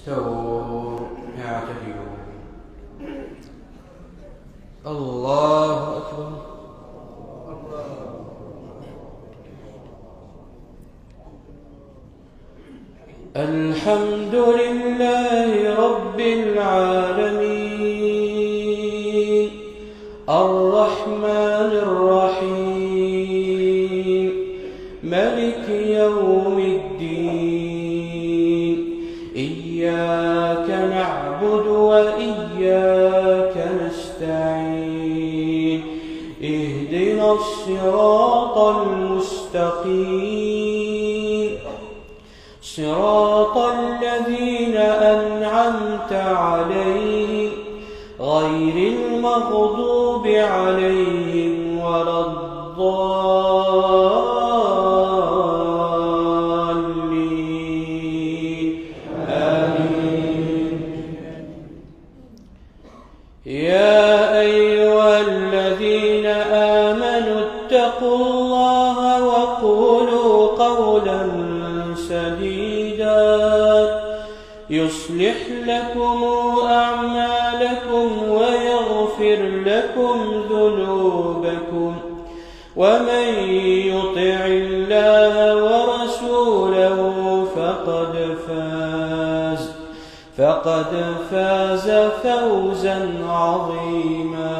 استووا اعتدلوا. الله أكبر. الحمد لله رب العالمين الرحمن الرحيم ملك يوم الدين إياك نعبد وإياك نستعين اهدنا الصراط المستقيم صراط الذين أنعمت عليهم غير المغضوب عليهم ولا الضالين آمين. يا أيها الذين آمنوا اتقوا الله وقولوا قولا سديدا يصلح لكم أعمالكم ويغفر لكم ذنوبكم ومن يطع الله ورسوله فقد فاز فوزا عظيما.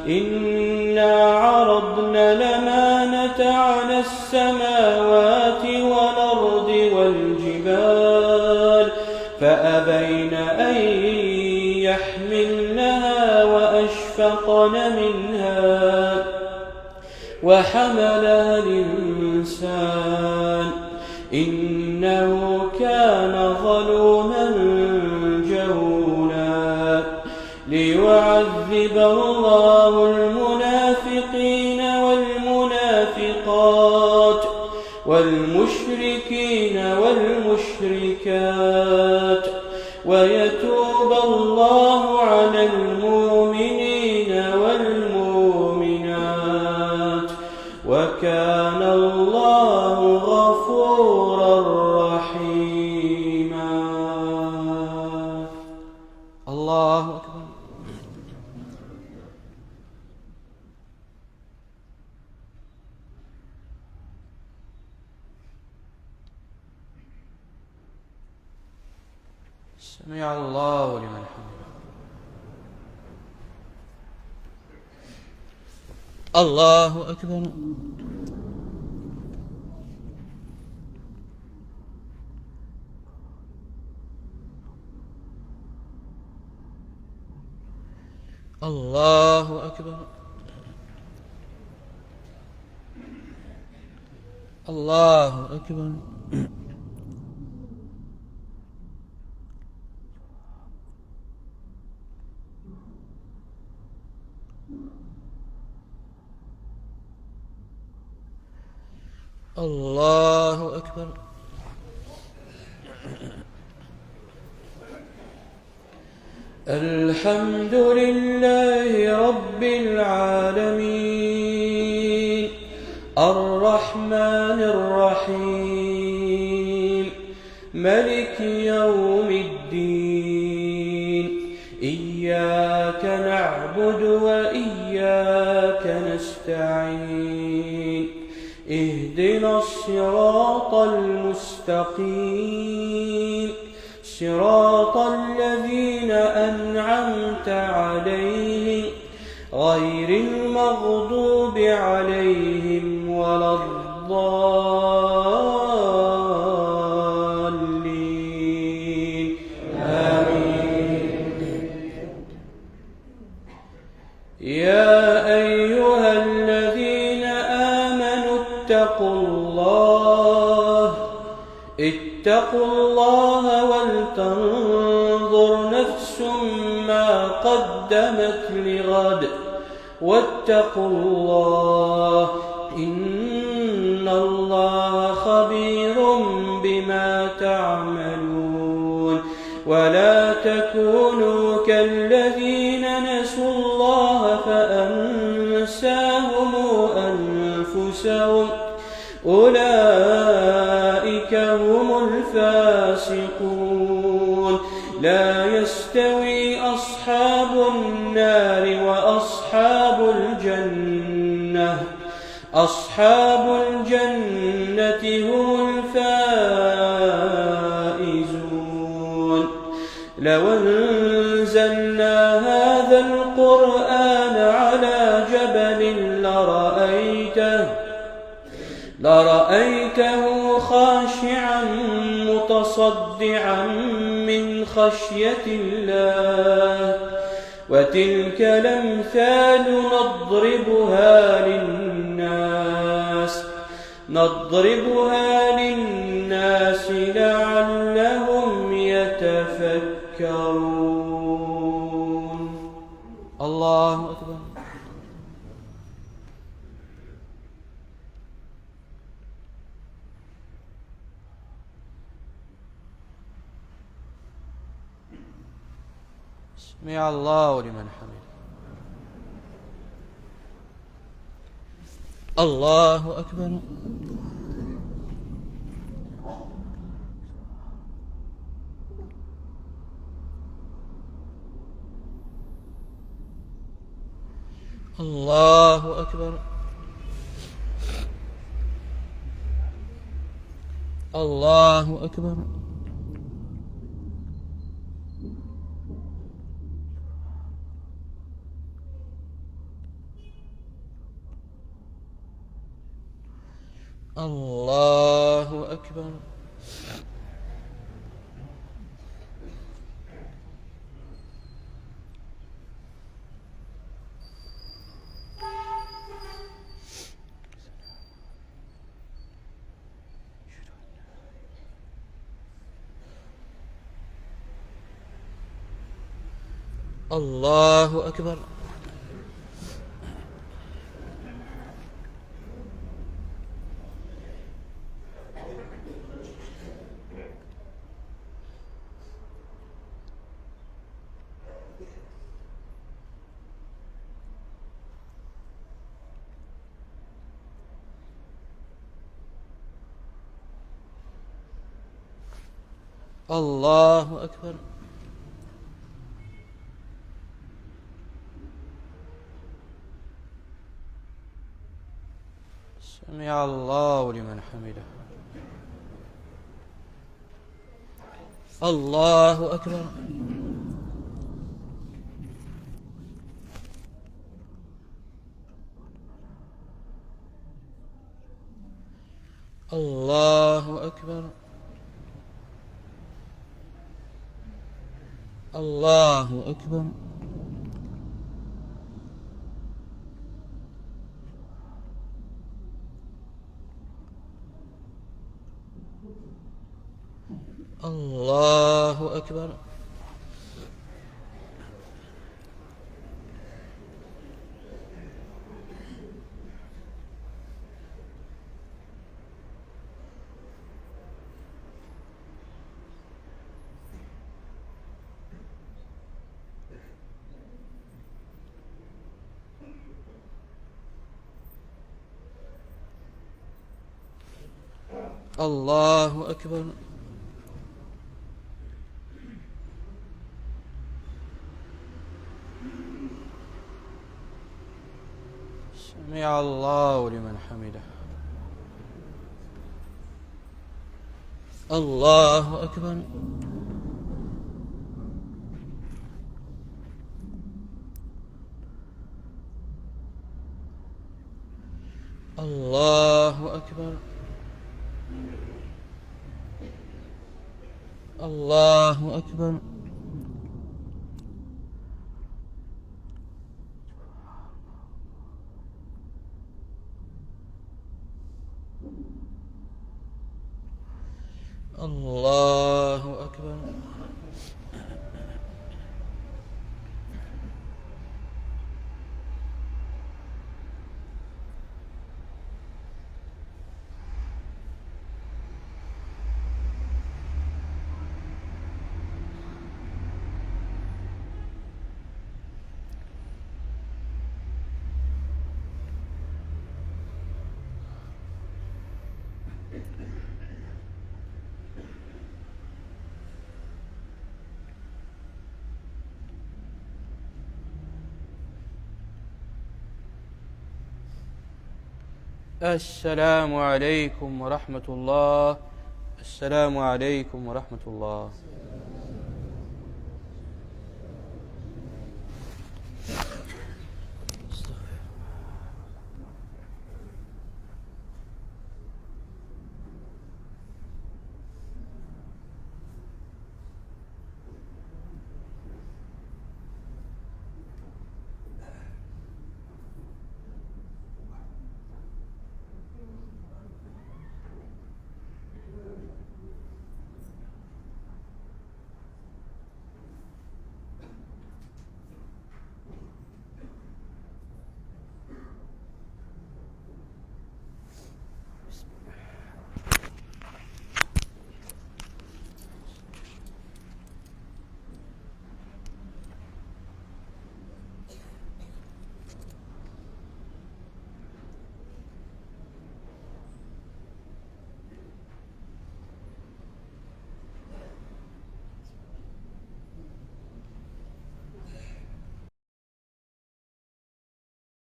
إنا عرضنا الأمانة على السماوات والأرض والجبال فأبين أن يحملنها وأشفقن منها وحملها الإنسان إنه كان ظلوما جهولا. ليعذب الله المنافقين والمنافقات والمشركين والمشركات ويتوب الله على المؤمنين والمؤمنات وكان الله غفورا رحيما. الله أكبر. سمع الله لمن حمده. الله أكبر. الله أكبر. الله أكبر. الله أكبر. الحمد لله رب العالمين الرحمن الرحيم ملك يوم الدين إياك نعبد وإياك نستعين اهدنا الصراط المستقيم صراط الذين أنعمت عليهم غير المغضوب عليهم ولا الضالين آمين. يا أيها الذين آمنوا اتقوا الله ولتنظر نفس ما قدمت لغد واتقوا الله إن الله خبير بما تعملون. ولا تكونوا كالذين نسوا الله فأنساهم أنفسهم أولئك هم الفاسقون. لا يستوي أصحاب النار وأصحاب الجنة أصحاب الجنة هم الفائزون لو أنزلنا هذا القرآن على جبل لرأيته خاشعا متصدعا من خشية الله وتلك الأمثال نضربها للناس لعلهم يتفكرون. الله أكبر. سمع الله لمن حمده. الله أكبر. الله أكبر. الله أكبر. الله أكبر. الله أكبر. الله أكبر. سمع الله لمن حمده. الله أكبر. الله أكبر. الله أكبر. الله أكبر. الله أكبر. سمع الله لمن حمده. الله أكبر. الله أكبر. الله أكبر. الله أكبر. السلام عليكم ورحمة الله. السلام عليكم ورحمة الله.